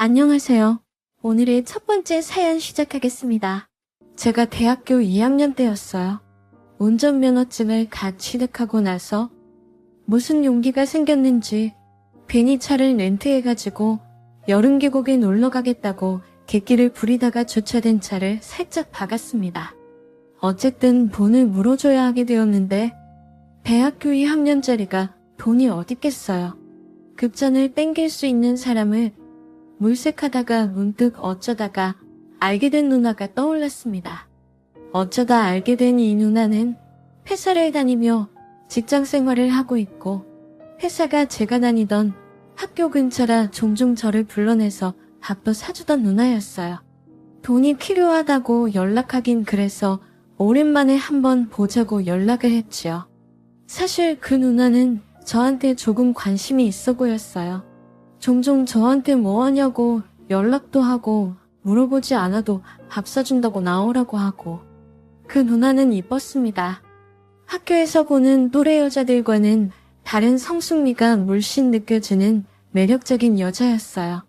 안녕하세요. 오늘의 첫 번째 사연 시작하겠습니다. 제가 대학교 2학년 때였어요. 운전면허증을 갓 취득하고 나서 무슨 용기가 생겼는지 괜히 차를 렌트해가지고 여름 계곡에 놀러 가겠다고 객기를 부리다가 주차된 차를 살짝 박았습니다. 어쨌든 돈을 물어줘야 하게 되었는데 대학교 2학년짜리가 돈이 어딨겠어요. 급전을 땡길 수 있는 사람을 물색하다가 문득 어쩌다가 알게 된 누나가 떠올랐습니다. 어쩌다 알게 된 이 누나는 회사를 다니며 직장 생활을 하고 있고 회사가 제가 다니던 학교 근처라 종종 저를 불러내서 밥도 사주던 누나였어요. 돈이 필요하다고 연락하긴 그래서 오랜만에 한번 보자고 연락을 했지요. 사실 그 누나는 저한테 조금 관심이 있어 보였어요. 종종 저한테 뭐 하냐고 연락도 하고 물어보지 않아도 밥 사준다고 나오라고 하고 그 누나는 이뻤습니다. 학교에서 보는 또래 여자들과는 다른 성숙미가 물씬 느껴지는 매력적인 여자였어요.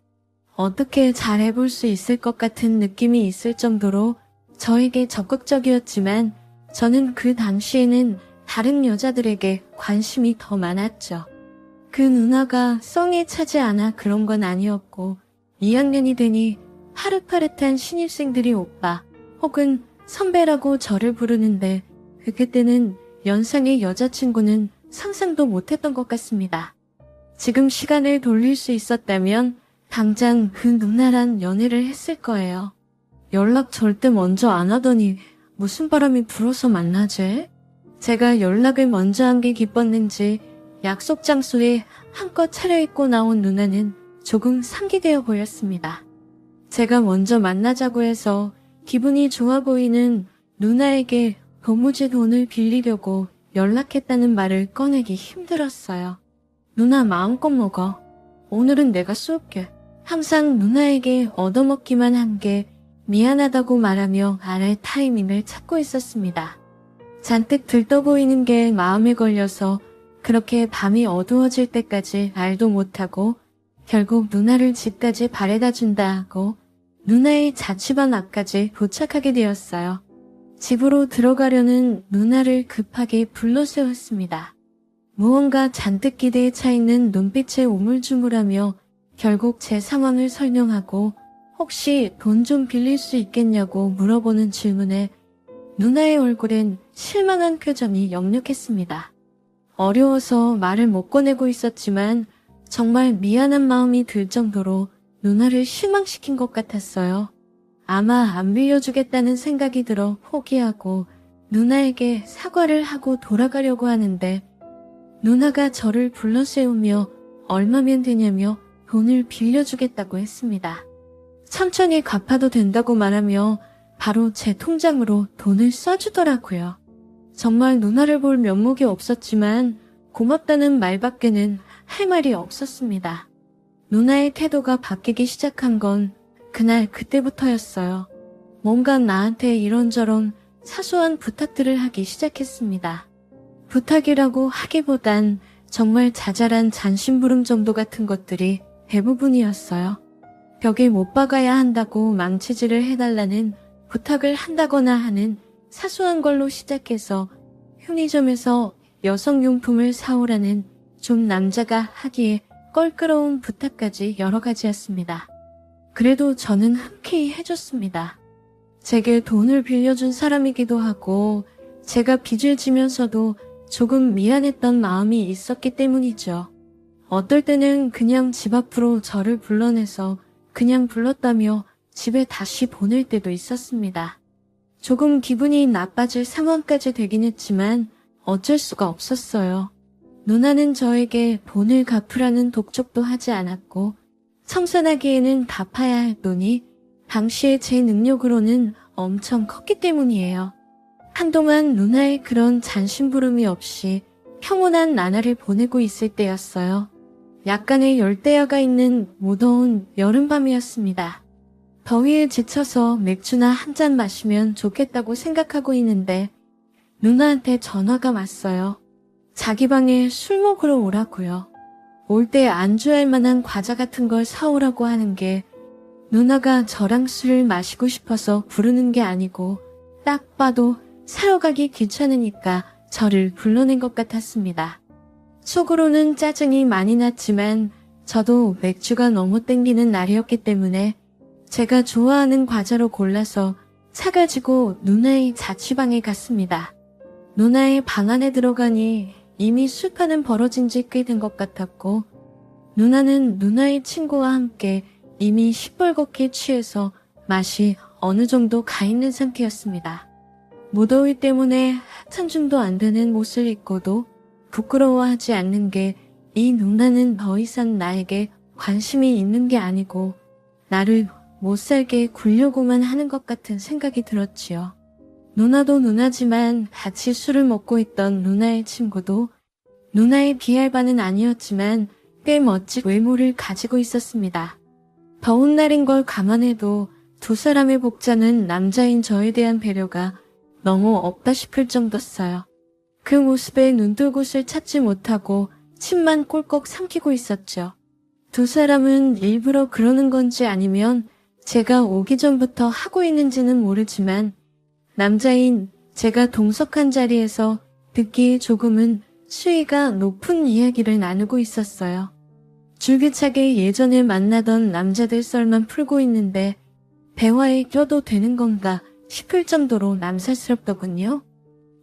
어떻게 잘해볼 수 있을 것 같은 느낌이 있을 정도로 저에게 적극적이었지만 저는 그 당시에는 다른 여자들에게 관심이 더 많았죠. 그 누나가 성에 차지 않아 그런 건 아니었고 2학년이 되니 파릇파릇한 신입생들이 오빠 혹은 선배라고 저를 부르는데 그때는 연상의 여자친구는 상상도 못했던 것 같습니다. 지금 시간을 돌릴 수 있었다면 당장 그 누나랑 연애를 했을 거예요. 연락 절대 먼저 안 하더니 무슨 바람이 불어서 만나지? 제가 연락을 먼저 한 게 기뻤는지 약속 장소에 한껏 차려입고 나온 누나는 조금 상기되어 보였습니다. 제가 먼저 만나자고 해서 기분이 좋아 보이는 누나에게 도무지 돈을 빌리려고 연락했다는 말을 꺼내기 힘들었어요. 누나 마음껏 먹어. 오늘은 내가 쏠게. 항상 누나에게 얻어먹기만 한 게 미안하다고 말하며 말할 타이밍을 찾고 있었습니다. 잔뜩 들떠 보이는 게 마음에 걸려서 그렇게 밤이 어두워질 때까지 말도 못하고 결국 누나를 집까지 바래다 준다 하고 누나의 자취방 앞까지 도착하게 되었어요. 집으로 들어가려는 누나를 급하게 불러세웠습니다. 무언가 잔뜩 기대에 차 있는 눈빛에 우물쭈물하며 결국 제 상황을 설명하고 혹시 돈 좀 빌릴 수 있겠냐고 물어보는 질문에 누나의 얼굴엔 실망한 표정이 역력했습니다. 어려워서 말을 못 꺼내고 있었지만 정말 미안한 마음이 들 정도로 누나를 실망시킨 것 같았어요. 아마 안 빌려주겠다는 생각이 들어 포기하고 누나에게 사과를 하고 돌아가려고 하는데 누나가 저를 불러세우며 얼마면 되냐며 돈을 빌려주겠다고 했습니다. 천천히 갚아도 된다고 말하며 바로 제 통장으로 돈을 써주더라고요. 정말 누나를 볼 면목이 없었지만 고맙다는 말밖에는 할 말이 없었습니다. 누나의 태도가 바뀌기 시작한 건 그날 그때부터였어요. 뭔가 나한테 이런저런 사소한 부탁들을 하기 시작했습니다. 부탁이라고 하기보단 정말 자잘한 잔심부름 정도 같은 것들이 대부분이었어요. 벽에 못 박아야 한다고 망치질을 해달라는 부탁을 한다거나 하는 사소한 걸로 시작해서 편의점에서 여성용품을 사오라는 좀 남자가 하기에 껄끄러운 부탁까지 여러 가지였습니다. 그래도 저는 흔쾌히 해줬습니다. 제게 돈을 빌려준 사람이기도 하고 제가 빚을 지면서도 조금 미안했던 마음이 있었기 때문이죠. 어떨 때는 그냥 집 앞으로 저를 불러내서 그냥 불렀다며 집에 다시 보낼 때도 있었습니다. 조금 기분이 나빠질 상황까지 되긴 했지만 어쩔 수가 없었어요. 누나는 저에게 돈을 갚으라는 독촉도 하지 않았고 청산하기에는 갚아야 할 돈이 당시에 제 능력으로는 엄청 컸기 때문이에요. 한동안 누나의 그런 잔심부름이 없이 평온한 나날을 보내고 있을 때였어요. 약간의 열대야가 있는 무더운 여름밤이었습니다. 더위에 지쳐서 맥주나 한 잔 마시면 좋겠다고 생각하고 있는데 누나한테 전화가 왔어요. 자기 방에 술 먹으러 오라고요. 올 때 안주할 만한 과자 같은 걸 사오라고 하는 게 누나가 저랑 술을 마시고 싶어서 부르는 게 아니고 딱 봐도 사러 가기 귀찮으니까 저를 불러낸 것 같았습니다. 속으로는 짜증이 많이 났지만 저도 맥주가 너무 땡기는 날이었기 때문에 제가 좋아하는 과자로 골라서 사가지고 누나의 자취방에 갔습니다. 누나의 방 안에 들어가니 이미 술판은 벌어진 지 꽤 된 것 같았고 누나는 누나의 친구와 함께 이미 시뻘겋게 취해서 맛이 어느 정도 가 있는 상태였습니다. 무더위 때문에 한참 줌도 안 되는 옷을 입고도 부끄러워하지 않는 게 이 누나는 더 이상 나에게 관심이 있는 게 아니고 나를 못살게 굴려고만 하는 것 같은 생각이 들었지요. 누나도 누나지만 같이 술을 먹고 있던 누나의 친구도 누나의 비할 바는 아니었지만 꽤 멋진 외모를 가지고 있었습니다. 더운 날인 걸 감안해도 두 사람의 복장은 남자인 저에 대한 배려가 너무 없다 싶을 정도였어요. 그 모습에 눈뜨곳을 찾지 못하고 침만 꼴꺽 삼키고 있었죠. 두 사람은 일부러 그러는 건지 아니면 제가 오기 전부터 하고 있는지는 모르지만 남자인 제가 동석한 자리에서 듣기에 조금은 수위가 높은 이야기를 나누고 있었어요. 줄기차게 예전에 만나던 남자들 썰만 풀고 있는데 대화에 껴도 되는 건가 싶을 정도로 남살스럽더군요.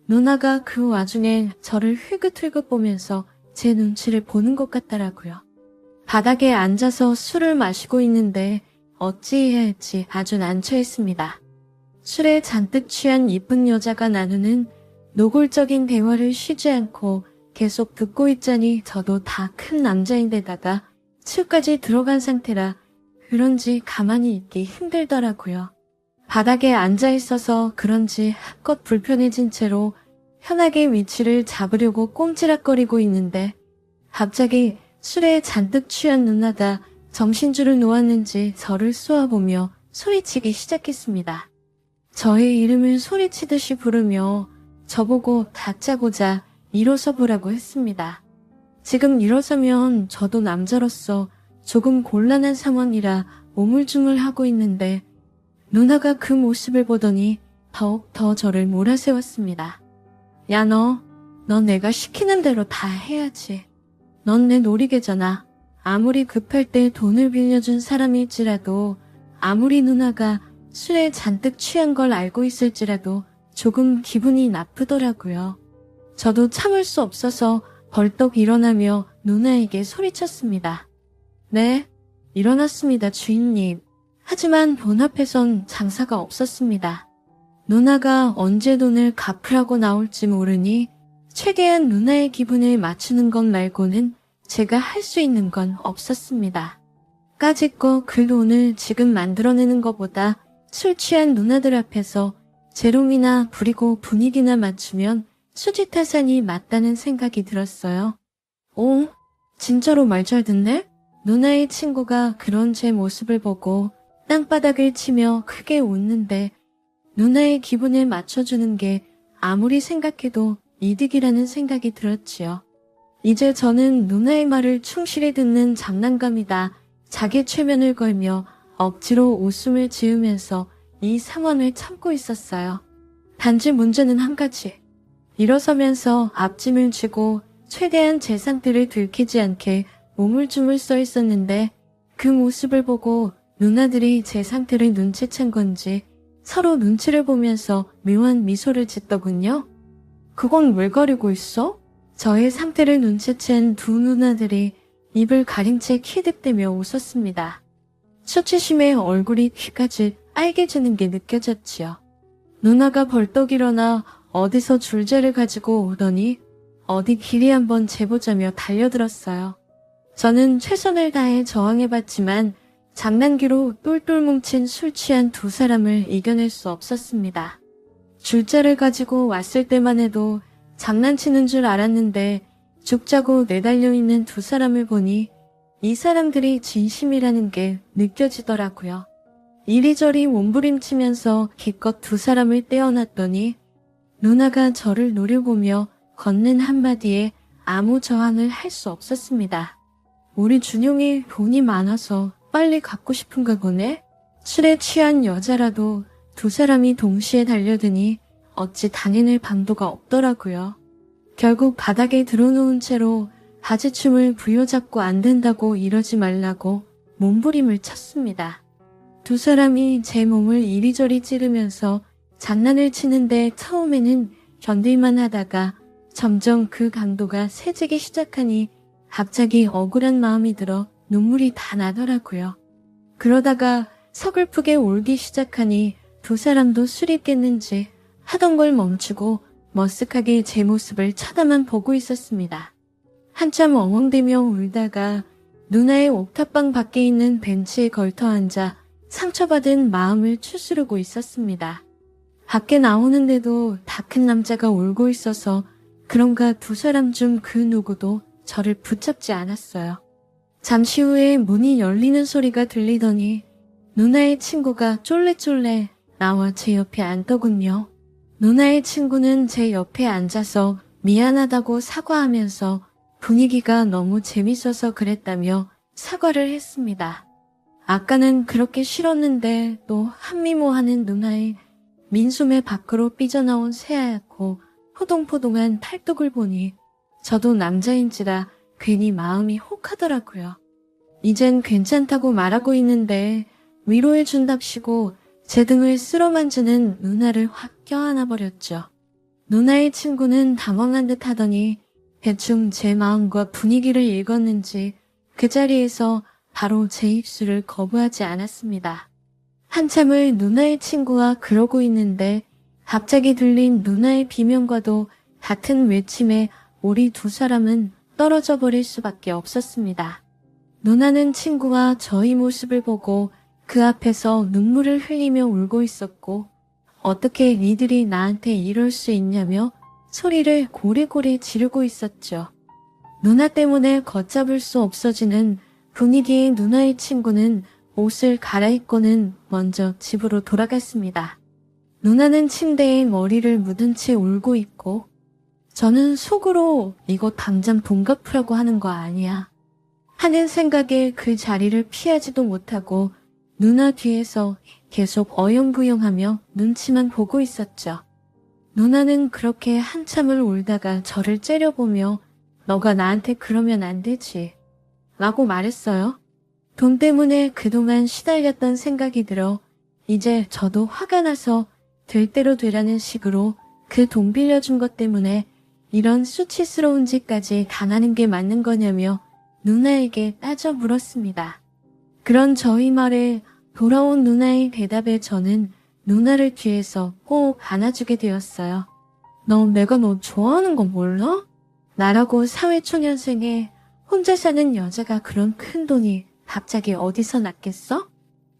누나가 그 와중에 저를 흘긋흘긋 보면서 제 눈치를 보는 것 같더라고요. 바닥에 앉아서 술을 마시고 있는데 어찌해야 할지 아주 난처했습니다. 술에 잔뜩 취한 이쁜 여자가 나누는 노골적인 대화를 쉬지 않고 계속 듣고 있자니 저도 다 큰 남자인데다가 술까지 들어간 상태라 그런지 가만히 있기 힘들더라고요. 바닥에 앉아 있어서 그런지 한껏 불편해진 채로 편하게 위치를 잡으려고 꼼지락거리고 있는데 갑자기 술에 잔뜩 취한 누나가 정신줄을 놓았는지 저를 쏘아보며 소리치기 시작했습니다. 저의 이름을 소리치듯이 부르며 저보고 다짜고짜 일어서 보라고 했습니다. 지금 일어서면 저도 남자로서 조금 곤란한 상황이라 오물쭈물하고 있는데 누나가 그 모습을 보더니 더욱 더 저를 몰아세웠습니다. 야 너 내가 시키는 대로 다 해야지. 넌 내 놀이개잖아. 아무리 급할 때 돈을 빌려준 사람일지라도 아무리 누나가 술에 잔뜩 취한 걸 알고 있을지라도 조금 기분이 나쁘더라고요. 저도 참을 수 없어서 벌떡 일어나며 누나에게 소리쳤습니다. 네, 일어났습니다, 주인님. 하지만 돈 앞에선 장사가 없었습니다. 누나가 언제 돈을 갚으라고 나올지 모르니 최대한 누나의 기분을 맞추는 것 말고는 제가 할 수 있는 건 없었습니다. 까짓거 그 돈을 지금 만들어내는 것보다 술 취한 누나들 앞에서 재롱이나 부리고 분위기나 맞추면 수지타산이 맞다는 생각이 들었어요. 오, 진짜로 말 잘 듣네? 누나의 친구가 그런 제 모습을 보고 땅바닥을 치며 크게 웃는데 누나의 기분을 맞춰주는 게 아무리 생각해도 이득이라는 생각이 들었지요. 이제 저는 누나의 말을 충실히 듣는 장난감이다. 자기 최면을 걸며 억지로 웃음을 지으면서 이 상황을 참고 있었어요. 단지 문제는 한 가지. 일어서면서 앞짐을 쥐고 최대한 제 상태를 들키지 않게 우물쭈물 써 있었는데 그 모습을 보고 누나들이 제 상태를 눈치챈 건지 서로 눈치를 보면서 묘한 미소를 짓더군요. 그건 왜 가리고 있어? 저의 상태를 눈치챈 두 누나들이 입을 가린 채 키득대며 웃었습니다. 수치심에 얼굴이 귀까지 빨개지는 게 느껴졌지요. 누나가 벌떡 일어나 어디서 줄자를 가지고 오더니 어디 길이 한번 재보자며 달려들었어요. 저는 최선을 다해 저항해봤지만 장난기로 똘똘 뭉친 술 취한 두 사람을 이겨낼 수 없었습니다. 줄자를 가지고 왔을 때만 해도 장난치는 줄 알았는데 죽자고 내달려 있는 두 사람을 보니 이 사람들이 진심이라는 게 느껴지더라고요. 이리저리 몸부림치면서 기껏 두 사람을 떼어놨더니 누나가 저를 노려보며 건넨 한마디에 아무 저항을 할 수 없었습니다. 우리 준용이 돈이 많아서 빨리 갖고 싶은가 보네? 술에 취한 여자라도 두 사람이 동시에 달려드니 어찌 다니는 방도가 없더라고요. 결국 바닥에 들어놓은 채로 바지춤을 부여잡고 안 된다고 이러지 말라고 몸부림을 쳤습니다. 두 사람이 제 몸을 이리저리 찌르면서 장난을 치는데 처음에는 견딜만 하다가 점점 그 강도가 세지기 시작하니 갑자기 억울한 마음이 들어 눈물이 다 나더라고요. 그러다가 서글프게 울기 시작하니 두 사람도 술이 깼는지 하던 걸 멈추고 머쓱하게 제 모습을 쳐다만 보고 있었습니다. 한참 엉엉대며 울다가 누나의 옥탑방 밖에 있는 벤치에 걸터 앉아 상처받은 마음을 추스르고 있었습니다. 밖에 나오는데도 다 큰 남자가 울고 있어서 그런가 두 사람 중 그 누구도 저를 붙잡지 않았어요. 잠시 후에 문이 열리는 소리가 들리더니 누나의 친구가 쫄래쫄래 나와 제 옆에 앉더군요. 누나의 친구는 제 옆에 앉아서 미안하다고 사과하면서 분위기가 너무 재밌어서 그랬다며 사과를 했습니다. 아까는 그렇게 싫었는데 또 한미모하는 누나의 민소매 밖으로 삐져나온 새하얗고 포동포동한 팔뚝을 보니 저도 남자인지라 괜히 마음이 혹하더라고요. 이젠 괜찮다고 말하고 있는데 위로해준답시고 제 등을 쓸어만지는 누나를 확 껴안아버렸죠. 누나의 친구는 당황한 듯 하더니 대충 제 마음과 분위기를 읽었는지 그 자리에서 바로 제 입술을 거부하지 않았습니다. 한참을 누나의 친구와 그러고 있는데 갑자기 들린 누나의 비명과도 같은 외침에 우리 두 사람은 떨어져 버릴 수밖에 없었습니다. 누나는 친구와 저희 모습을 보고 그 앞에서 눈물을 흘리며 울고 있었고 어떻게 니들이 나한테 이럴 수 있냐며 소리를 고래고래 지르고 있었죠. 누나 때문에 걷잡을 수 없어지는 분위기의 누나의 친구는 옷을 갈아입고는 먼저 집으로 돌아갔습니다. 누나는 침대에 머리를 묻은 채 울고 있고 저는 속으로 이거 당장 돈 갚으라고 하는 거 아니야 하는 생각에 그 자리를 피하지도 못하고 누나 뒤에서 계속 어영부영하며 눈치만 보고 있었죠. 누나는 그렇게 한참을 울다가 저를 째려보며 너가 나한테 그러면 안 되지 라고 말했어요. 돈 때문에 그동안 시달렸던 생각이 들어 이제 저도 화가 나서 될 대로 되라는 식으로 그 돈 빌려준 것 때문에 이런 수치스러운 짓까지 당하는 게 맞는 거냐며 누나에게 따져 물었습니다. 그런 저희 말에 돌아온 누나의 대답에 저는 누나를 뒤에서 꼭 안아주게 되었어요. 내가 너 좋아하는 거 몰라? 나라고 사회초년생에 혼자 사는 여자가 그런 큰 돈이 갑자기 어디서 났겠어?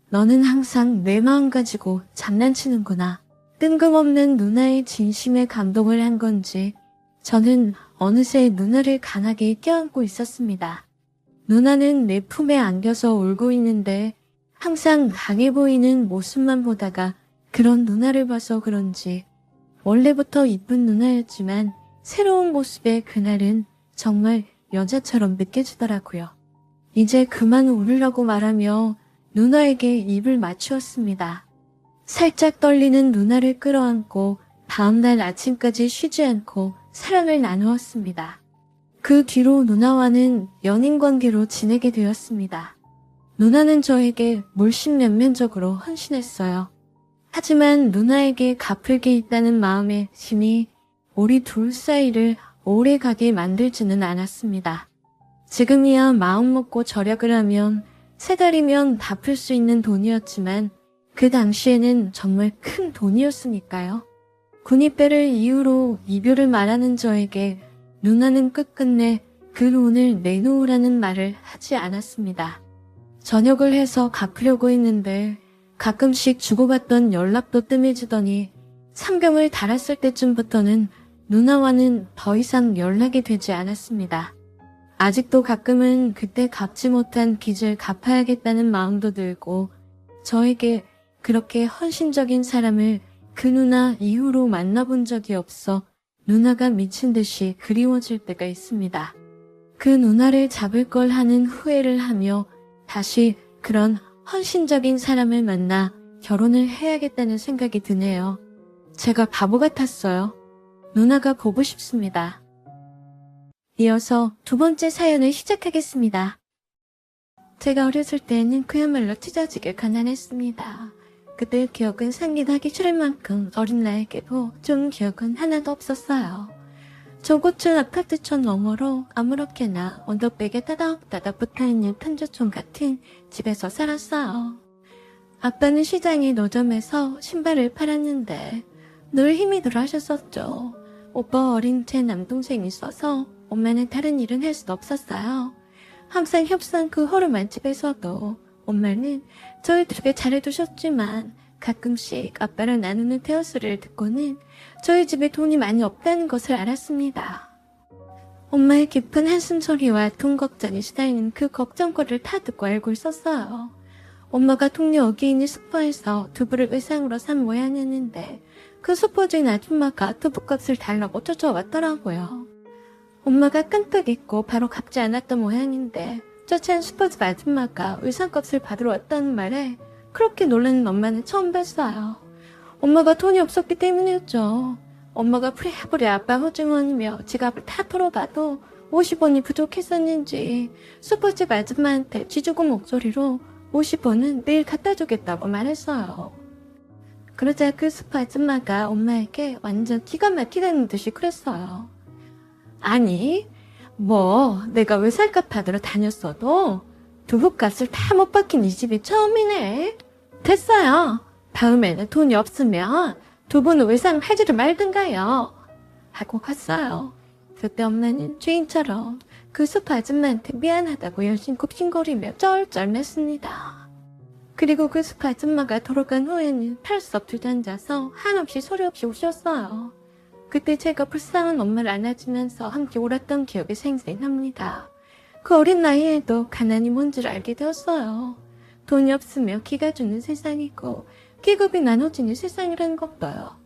너는 항상 내 마음 가지고 장난치는구나. 뜬금없는 누나의 진심에 감동을 한 건지 저는 어느새 누나를 강하게 껴안고 있었습니다. 누나는 내 품에 안겨서 울고 있는데 항상 강해 보이는 모습만 보다가 그런 누나를 봐서 그런지 원래부터 이쁜 누나였지만 새로운 모습의 그날은 정말 여자처럼 느껴지더라고요. 이제 그만 울으라고 말하며 누나에게 입을 맞추었습니다. 살짝 떨리는 누나를 끌어안고 다음날 아침까지 쉬지 않고 사랑을 나누었습니다. 그 뒤로 누나와는 연인관계로 지내게 되었습니다. 누나는 저에게 물심면면적으로 헌신했어요. 하지만 누나에게 갚을 게 있다는 마음의 힘이 우리 둘 사이를 오래 가게 만들지는 않았습니다. 지금이야 마음 먹고 절약을 하면 3달이면 갚을 수 있는 돈이었지만 그 당시에는 정말 큰 돈이었으니까요. 군입배를 이유로 이별을 말하는 저에게 누나는 끝끝내 그 돈을 내놓으라는 말을 하지 않았습니다. 전역을 해서 갚으려고 했는데 가끔씩 주고받던 연락도 뜸해지더니 상병을 달았을 때쯤부터는 누나와는 더 이상 연락이 되지 않았습니다. 아직도 가끔은 그때 갚지 못한 빚을 갚아야겠다는 마음도 들고 저에게 그렇게 헌신적인 사람을 그 누나 이후로 만나본 적이 없어 누나가 미친 듯이 그리워질 때가 있습니다. 그 누나를 잡을 걸 하는 후회를 하며 다시 그런 헌신적인 사람을 만나 결혼을 해야겠다는 생각이 드네요. 제가 바보 같았어요. 누나가 보고 싶습니다. 이어서 두 번째 사연을 시작하겠습니다. 제가 어렸을 때는 그야말로 찢어지게 가난했습니다. 그때 기억은 상기하기 싫을 만큼 어린 나에게도 좋은 기억은 하나도 없었어요. 저고층 아파트촌 너머로 아무렇게나 언덕백에 따닥따닥 붙어있는 탄저촌 같은 집에서 살았어요. 아빠는 시장의 노점에서 신발을 팔았는데 늘 힘이 들어 하셨었죠. 오빠 어린 제 남동생이 있어서 엄마는 다른 일은 할 수 없었어요. 항상 협상 그 허름한 집에서도 엄마는 저희들에게 잘해두셨지만 가끔씩 아빠랑 나누는 대화소리를 듣고는 저희 집에 돈이 많이 없다는 것을 알았습니다. 엄마의 깊은 한숨 소리와 돈 걱정이 시달리는 그 걱정거리를 다 듣고 알고 있었어요. 엄마가 동네 어귀에 있는 슈퍼에서 두부를 외상으로 산 모양이었는데 그 슈퍼주인 아줌마가 두부값을 달라고 쫓아왔더라고요. 엄마가 깜빡 잊고 바로 갚지 않았던 모양인데 쫓아온 슈퍼집 아줌마가 외상값을 받으러 왔다는 말에 그렇게 놀라는 엄마는 처음 봤어요. 엄마가 돈이 없었기 때문이었죠. 엄마가 프리하브리 아빠 호주머니며 지갑을 다 털어봐도 50원이 부족했었는지 슈퍼집 아줌마한테 쥐죽은 목소리로 50원은 내일 갖다 주겠다고 말했어요. 그러자 그 슈퍼 아줌마가 엄마에게 완전 기가 막히다는 듯이 그랬어요. 아니, 내가 외상값 받으러 다녔어도 두부값을 다 못 박힌 이 집이 처음이네. 됐어요. 다음에는 돈이 없으면 두부는 외상하지를 말든가요. 하고 갔어요. 그때 엄마는 주인처럼 그 슈퍼 아줌마한테 미안하다고 열심히 굽신거리며 쩔쩔맸습니다. 그리고 그 슈퍼 아줌마가 돌아간 후에는 팔 수 없이 앉아서 한없이 소리 없이 우셨어요. 그때 제가 불쌍한 엄마를 안아주면서 함께 울었던 기억이 생생합니다. 그 어린 나이에도 가난이 뭔지를 알게 되었어요. 돈이 없으며 기가 주는 세상이고 기급이 나눠지는 세상이라는 것도요.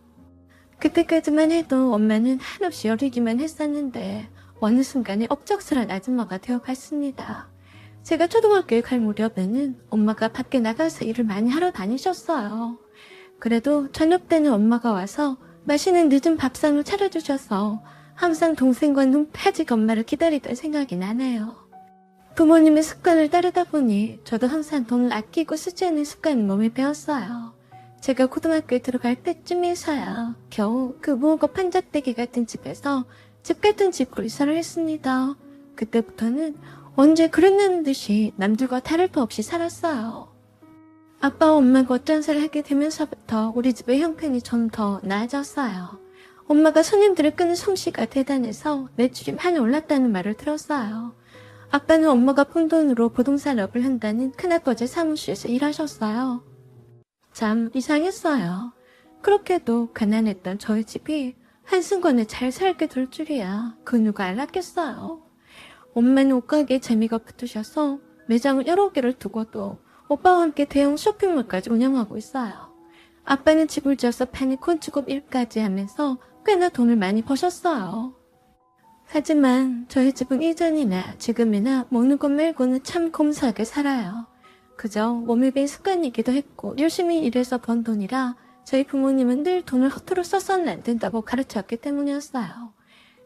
그때까지만 해도 엄마는 한없이 어리기만 했었는데 어느 순간에 억척스런 아줌마가 되어갔습니다. 제가 초등학교에 갈 무렵에는 엄마가 밖에 나가서 일을 많이 하러 다니셨어요. 그래도 저녁 때는 엄마가 와서 맛있는 늦은 밥상을 차려주셔서 항상 동생과 눈 빠지게 엄마를 기다리던 생각이 나네요. 부모님의 습관을 따르다 보니 저도 항상 돈을 아끼고 쓰지 않는 습관을 몸에 배웠어요. 제가 고등학교에 들어갈 때쯤에서야 겨우 그 무허가 판잣대기 같은 집에서 집 같은 집으로 이사를 했습니다. 그때부터는 언제 그랬는 듯이 남들과 다를 바 없이 살았어요. 아빠와 엄마가 어쩐사를 하게 되면서부터 우리 집의 형편이 좀 더 나아졌어요. 엄마가 손님들을 끄는 솜씨가 대단해서 매출이 많이 올랐다는 말을 들었어요. 아빠는 엄마가 푼 돈으로 부동산업을 한다는 큰아버지 사무실에서 일하셨어요. 참 이상했어요. 그렇게도 가난했던 저희 집이 한순간에 잘 살게 될 줄이야 그 누가 알았겠어요. 엄마는 옷가게에 재미가 붙으셔서 매장을 여러 개를 두고도 오빠와 함께 대형 쇼핑몰까지 운영하고 있어요. 아빠는 집을 지어서 파는 건축업 일까지 하면서 꽤나 돈을 많이 버셨어요. 하지만 저희 집은 이전이나 지금이나 먹는 것 말고는 참 곰사하게 살아요. 그저 몸에 밴 습관이기도 했고 열심히 일해서 번 돈이라 저희 부모님은 늘 돈을 허투루 써서는 안 된다고 가르쳤기 때문이었어요.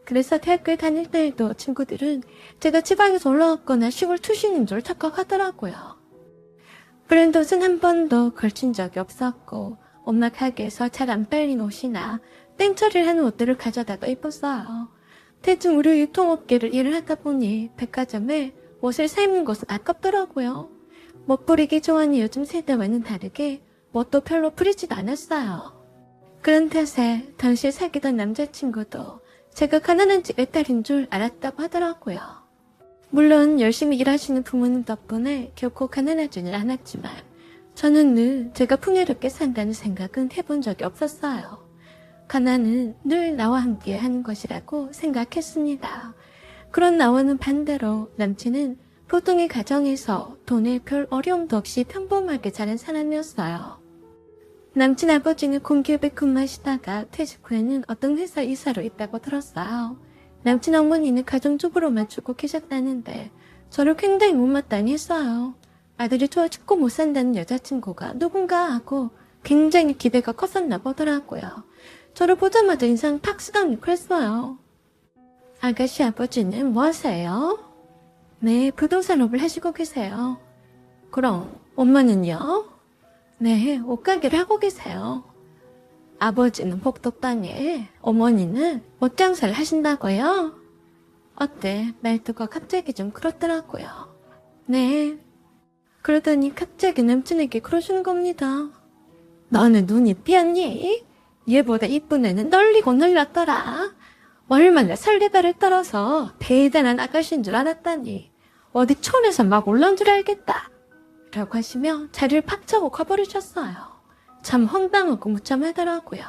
그래서 대학교에 다닐 때에도 친구들은 제가 지방에서 올라왔거나 시골 출신인 줄 착각하더라고요. 브랜드 옷은 한 번도 걸친 적이 없었고 엄마 가게에서 잘 안 빨린 옷이나 땡처리를 하는 옷들을 가져다가 입었어요. 대충 의류 유통업계를 일을 하다 보니 백화점에 옷을 사 입는 것은 아깝더라고요. 멋부리기 좋아하는 요즘 세대와는 다르게 멋도 별로 부리지도 않았어요. 그런 탓에 당시에 사귀던 남자친구도 제가 가난한 집의 딸인 줄 알았다고 하더라고요. 물론 열심히 일하시는 부모님 덕분에 결코 가난하지는 않았지만 저는 늘 제가 풍요롭게 산다는 생각은 해본 적이 없었어요. 가난은 늘 나와 함께 하는 것이라고 생각했습니다. 그런 나와는 반대로 남친은 보통의 가정에서 돈에 별 어려움도 없이 평범하게 자란 사람이었어요. 남친 아버지는 공기업에 근무하시다가 퇴직 후에는 어떤 회사 이사로 있다고 들었어요. 남친 어머니는 가정주부로만 죽고 계셨다는데 저를 굉장히 못마땅히 했어요. 아들이 좋아 죽고 못 산다는 여자친구가 누군가 하고 굉장히 기대가 컸었나 보더라고요. 저를 보자마자 인상 탁 쓰더니 그랬어요. 아가씨 아버지는 뭐 하세요? 네, 부동산업을 하시고 계세요. 그럼 엄마는요? 네, 옷가게를 하고 계세요. 아버지는 복덕당에, 어머니는 옷장사를 하신다고요? 어때? 말투가 갑자기 좀 그렇더라고요. 네. 그러더니 갑자기 남친에게 그러시는 겁니다. 너는 눈이 삐었니? 얘보다 이쁜 애는 널리고 널렸더라. 얼마나 설레발을 떨어서 대단한 아가씨인 줄 알았다니. 어디 촌에서 막 올라온 줄 알겠다. 라고 하시며 자리를 팍 차고 가버리셨어요. 참 황당하고 무참하더라고요.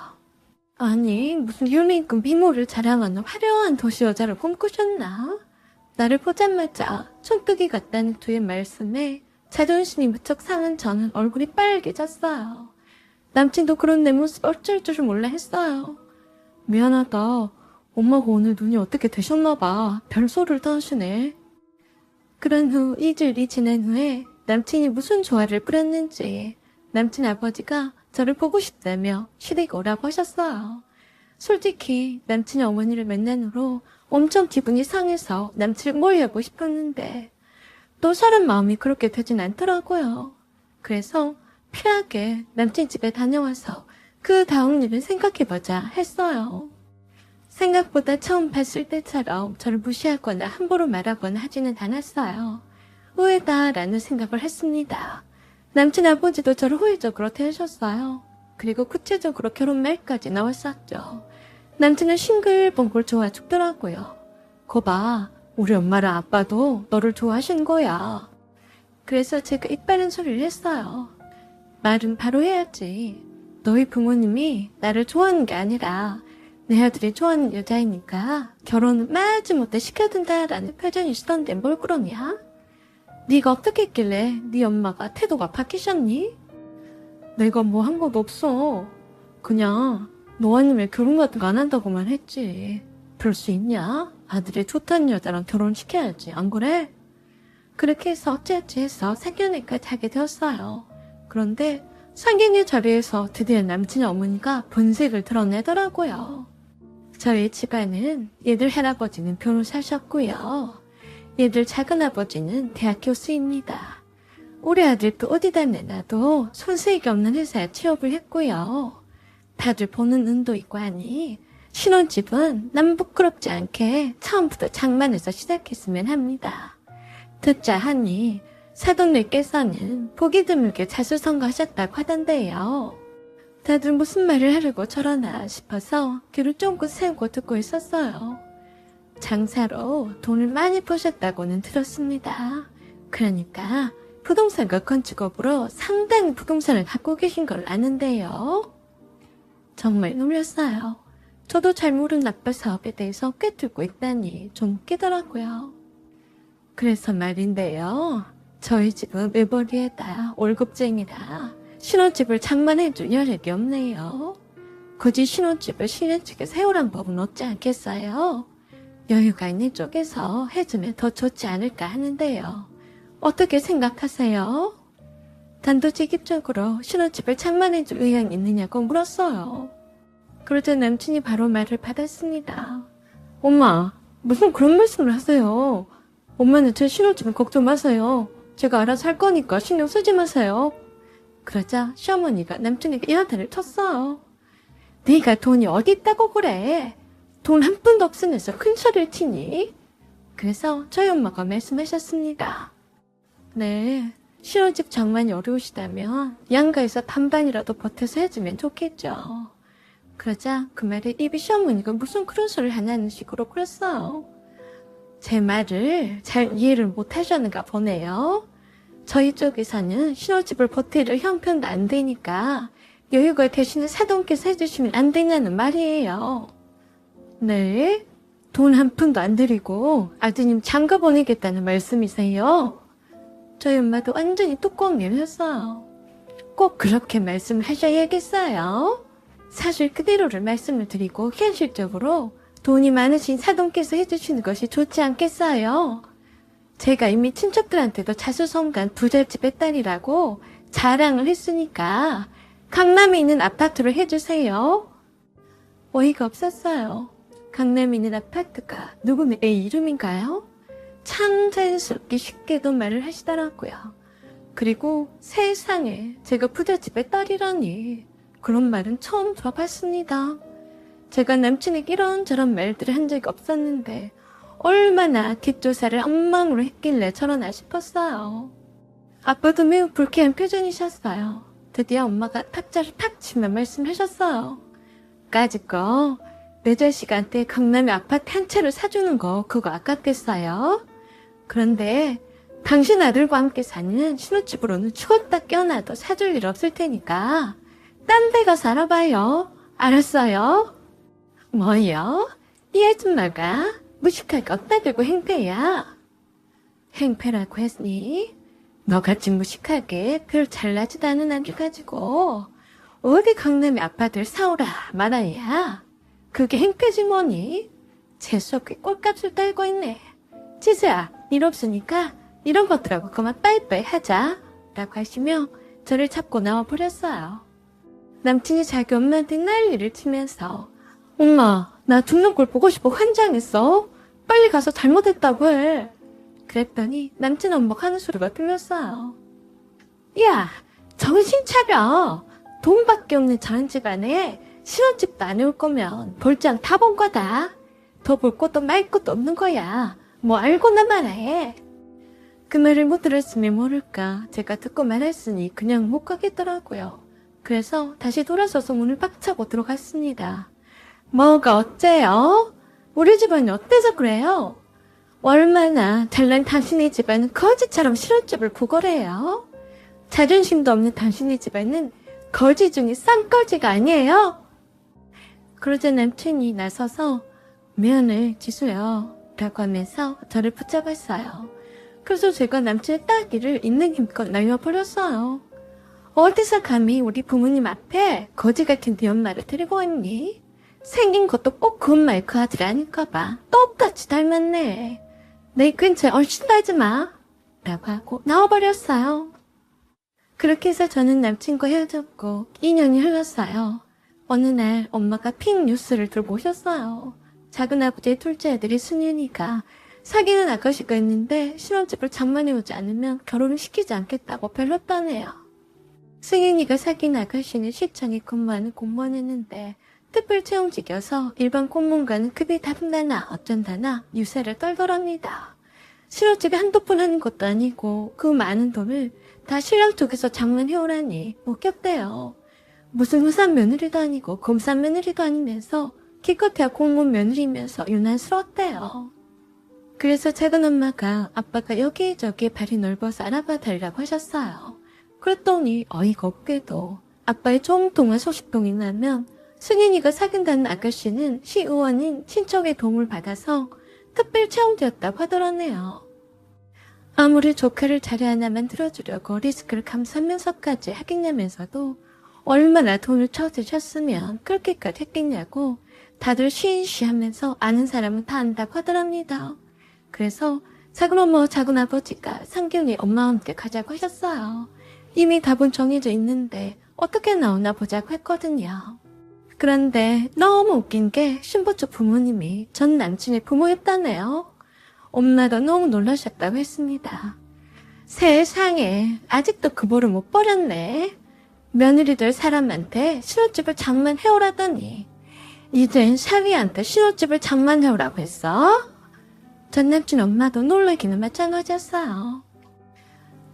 아니 무슨 유니크 미모를 자랑하는 화려한 도시 여자를 꿈꾸셨나? 나를 보자마자 촌뜨기 같다는 두의 말씀에 자존심이 무척 상한 저는 얼굴이 빨개졌어요. 남친도 그런 내 모습 어쩔 줄 몰라 했어요. 미안하다. 엄마가 오늘 눈이 어떻게 되셨나봐. 별소리를 다 하시네. 그런 후 2주일이 지난 후에 남친이 무슨 조화를 뿌렸는지 남친 아버지가 저를 보고 싶다며 시댁 오라고 하셨어요. 솔직히 남친의 어머니를 만난 후로 엄청 기분이 상해서 남친을 몰려보고 싶었는데 또 사람 마음이 그렇게 되진 않더라고요. 그래서 피하게 남친 집에 다녀와서 그 다음 일을 생각해보자 했어요. 생각보다 처음 봤을 때처럼 저를 무시하거나 함부로 말하거나 하지는 않았어요. 후회다라는 생각을 했습니다. 남친 아버지도 저를 후회적으로 대하셨어요. 그리고 구체적으로 결혼 말까지 나왔었죠. 남친은 싱글벙글 좋아 죽더라고요. 거봐, 우리 엄마랑 아빠도 너를 좋아하신 거야. 그래서 제가 입 바른 소리를 했어요. 말은 바로 해야지. 너희 부모님이 나를 좋아하는 게 아니라 내 아들이 좋아하는 여자이니까 결혼을 마지못해 시켜둔다라는 표정이시던데 뭘 그러냐? 네가 어떻게 했길래 네 엄마가 태도가 바뀌셨니? 내가 뭐 한 것도 없어. 그냥 너 아니면 결혼 같은 거 안 한다고만 했지. 그럴 수 있냐? 아들이 좋다는 여자랑 결혼시켜야지. 안 그래? 그렇게 해서 어찌어찌 해서 상견례까지 하게 되었어요. 그런데 상견례 자리에서 드디어 남친의 어머니가 본색을 드러내더라고요. 저희 집안은 얘들 할아버지는 변호사셨고요. 얘들 작은아버지는 대학 교수입니다. 우리 아들도 어디다 내놔도 손색이 없는 회사에 취업을 했고요. 다들 보는 눈도 있고 하니 신혼집은 남 부끄럽지 않게 처음부터 장만해서 시작했으면 합니다. 듣자 하니 사돈들께서는 보기 드물게 자수성가하셨다고 하던데요. 다들 무슨 말을 하려고 저러나 싶어서 귀를 쫑긋 세우고 듣고 있었어요. 장사로 돈을 많이 버셨다고는 들었습니다. 그러니까 부동산과 건축업으로 상당히 부동산을 갖고 계신 걸 아는데요. 정말 놀랐어요. 저도 잘 모르는 아빠 사업에 대해서 꿰뚫고 있다니 좀 웃기더라고요. 그래서 말인데요. 저희 집은 외벌이에다 월급쟁이라 신혼집을 장만해줄 여력이 없네요. 굳이 신혼집을 신혼집에 세우란 법은 없지 않겠어요? 여유가 있는 쪽에서 해주면 더 좋지 않을까 하는데요. 어떻게 생각하세요? 단도직입적으로 신혼집을 장만해줄 의향이 있느냐고 물었어요. 그러자 남친이 바로 말을 받았습니다. 엄마, 무슨 그런 말씀을 하세요? 엄마는 제 신혼집은 걱정 마세요. 제가 알아서 할 거니까 신경 쓰지 마세요. 그러자 시어머니가 남친에게 이야기를 쳤어요. 네가 돈이 어디 있다고 그래? 돈 한 푼도 없으면서 큰 소리를 치니? 그래서 저희 엄마가 말씀하셨습니다. 네, 신혼집 장만이 어려우시다면 양가에서 반반이라도 보태서 해주면 좋겠죠. 그러자 그 말에 입이 시어머니가 무슨 그런 소리를 하냐는 식으로 그랬어요. 제 말을 잘 이해를 못하셨는가 보네요. 저희 쪽에서는 신혼집을 보태줄 형편도 안 되니까 여유가 대신에 사돈께서 해주시면 안 되냐는 말이에요. 네? 돈 한 푼도 안 드리고 아드님 장가 보내겠다는 말씀이세요? 저희 엄마도 완전히 뚜껑 열렸어요. 꼭 그렇게 말씀을 하셔야겠어요? 사실 그대로를 말씀을 드리고 현실적으로 돈이 많으신 사돈께서 해주시는 것이 좋지 않겠어요? 제가 이미 친척들한테도 자수성가한 부잣집의 딸이라고 자랑을 했으니까 강남에 있는 아파트로 해주세요. 어이가 없었어요. 강남에 있는 아파트가 누구의 이름인가요? 참 자연스럽게 쉽게도 말을 하시더라고요. 그리고 세상에 제가 부잣집의 딸이라니 그런 말은 처음 들어봤습니다. 제가 남친에게 이런저런 말들을 한 적이 없었는데 얼마나 뒷조사를 엉망으로 했길래 저러나 싶었어요. 아빠도 매우 불쾌한 표정이셨어요. 드디어 엄마가 탁자를 탁 치며 말씀하셨어요. 까짓거 매절 시간대 강남에 아파트 한 채를 사주는 거 그거 아깝겠어요? 그런데 당신 아들과 함께 사는 신혼집으로는 죽었다 깨어나도 사줄 일 없을 테니까 딴 데 가서 살아봐요. 알았어요? 뭐요? 이 아줌마가 무식하게 어디다 들고 행패야? 행패라고 했니? 너같이 무식하게 별 잘나지도 않은 아들 가지고 어디 강남에 아파트를 사오라 말아야 그게 행패지 뭐니? 재수없게 꼴값을 떨고 있네. 지수야, 일 없으니까 이런 것들하고 그만 빠이빠이 하자 라고 하시며 저를 잡고 나와버렸어요. 남친이 자기 엄마한테 난리를 치면서 엄마, 나 죽는 꼴 보고 싶어 환장했어. 빨리 가서 잘못했다고 해. 그랬더니 남친 엄마가 하는 소리가 들렸어요. 야, 정신 차려. 돈밖에 없는 저런 집안에 신혼집도 안 해올 거면 볼장 다 본 거다. 더 볼 것도 말 것도 없는 거야. 뭐 알고나 말해. 그 말을 못 들었으면 모를까 제가 듣고 말했으니 그냥 못 가겠더라고요. 그래서 다시 돌아서서 문을 박차고 들어갔습니다. 뭐가 어째요? 우리 집안이 어때서 그래요? 얼마나 잘난 당신의 집안은 거지처럼 신혼집을 구걸해요? 자존심도 없는 당신의 집안은 거지 중에 쌍거지가 아니에요? 그러자 남친이 나서서 미안해 지수야 라고 하면서 저를 붙잡았어요. 그래서 제가 남친의 따귀를 있는 힘껏 날려버렸어요. 어디서 감히 우리 부모님 앞에 거지 같은 네 엄마를 데리고 왔니? 생긴 것도 꼭 그 엄마의 그 아들 아닐까봐 똑같이 닮았네. 내 근처에 얼씬하지 마 라고 하고 나와버렸어요. 그렇게 해서 저는 남친과 헤어졌고 2년이 흘렀어요. 어느 날 엄마가 핑 뉴스를 들고 오셨어요. 작은아버지의 둘째 아들이 승윤이가 사귀는 아가씨가 있는데 신혼집을 장만해오지 않으면 결혼을 시키지 않겠다고 별렀다네요. 승윤이가 사귄 아가씨는 시청에 근무하는 공무원이었는데 특별 채용직이어서 일반 공무원과는 급이 다르다나 어쩐다나 유세를 떨더랍니다. 신혼집에 한두 푼 하는 것도 아니고 그 많은 돈을 다 신랑 쪽에서 장만해오라니 목격대요. 무슨 후산 며느리도 아니고 검산 며느리도 아니면서 기껏해야 공무원 며느리면서 유난스러웠대요. 그래서 작은 엄마가 아빠가 여기저기 발이 넓어서 알아봐 달라고 하셨어요. 그랬더니 어이가 없게도 아빠의 총통한 소식통이 나면 승인이가 사귄다는 아가씨는 시의원인 친척의 도움을 받아서 특별 채용되었다고 하더라네요. 아무리 조카를 자리 하나만 들어주려고 리스크를 감수하면서까지 하겠냐면서도 얼마나 돈을 쳐주셨으면 그렇게까지 했겠냐고 다들 쉬쉬하면서 아는 사람은 다 안다고 하더랍니다. 그래서 작은엄마와 작은아버지가 상균이 엄마와 함께 가자고 하셨어요. 이미 답은 정해져 있는데 어떻게 나오나 보자고 했거든요. 그런데 너무 웃긴 게 신부 쪽 부모님이 전 남친의 부모였다네요. 엄마도 너무 놀라셨다고 했습니다. 세상에 아직도 그 보를 못 버렸네. 며느리 될 사람한테 신혼집을 장만해오라더니 이젠 사위한테 신혼집을 장만해오라고 했어? 전 남친 엄마도 놀라기는 마찬가지였어요.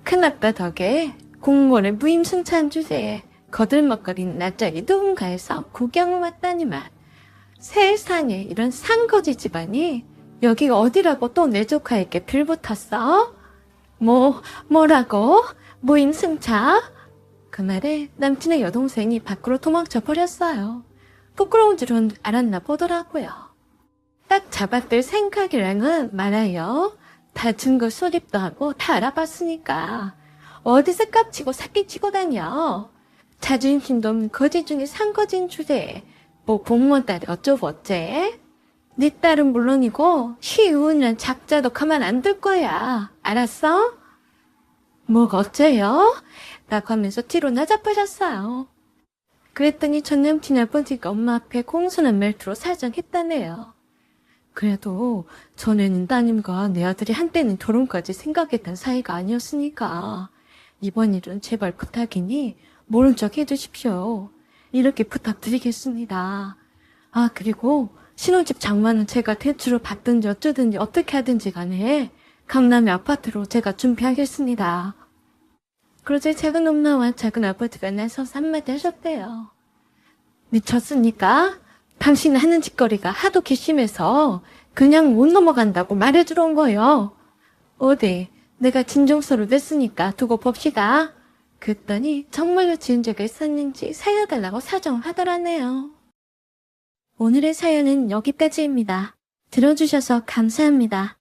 큰아빠 덕에 공무원의 무임승차한 주제에 거들먹거리는 낯짝이 누군가에서 구경을 왔다니만 세상에 이런 상거지 집안이 여기가 어디라고 또 내 조카에게 빌붙었어? 뭐라고? 무임승차? 그 말에 남친의 여동생이 밖으로 도망쳐 버렸어요. 부끄러운 줄은 알았나 보더라고요. 딱 잡아들 생각이랑은 말아요. 다 증거 수립도 하고 다 알아봤으니까 어디서 깝치고 사기치고 다녀. 자존심도 없는 거지 중에 상거진 주제에 뭐 공무원 딸이 어쩌고 어째? 네 딸은 물론이고 시우는 작자도 가만 안 둘 거야. 알았어? 뭐가 어째요? 라고 하면서 뒤로 나자빠졌어요. 그랬더니 전 남친 아버지가 엄마 앞에 공손한 말투로 사정했다네요. 그래도 전에는 따님과 내 아들이 한때는 결혼까지 생각했던 사이가 아니었으니까 이번 일은 제발 부탁이니 모른 척 해주십시오. 이렇게 부탁드리겠습니다. 아, 그리고 신혼집 장만은 제가 대출을 받든지 어쩌든지 어떻게 하든지 간에 강남의 아파트로 제가 준비하겠습니다. 그러자 작은 엄마와 작은 아버지가 나서서 한마디 하셨대요. 미쳤습니까? 당신 하는 짓거리가 하도 괘씸해서 그냥 못 넘어간다고 말해주러 온 거요. 어디 내가 진정서를 냈으니까 두고 봅시다. 그랬더니 정말로 지은 죄가 있었는지 살려달라고 사정하더라네요. 오늘의 사연은 여기까지입니다. 들어주셔서 감사합니다.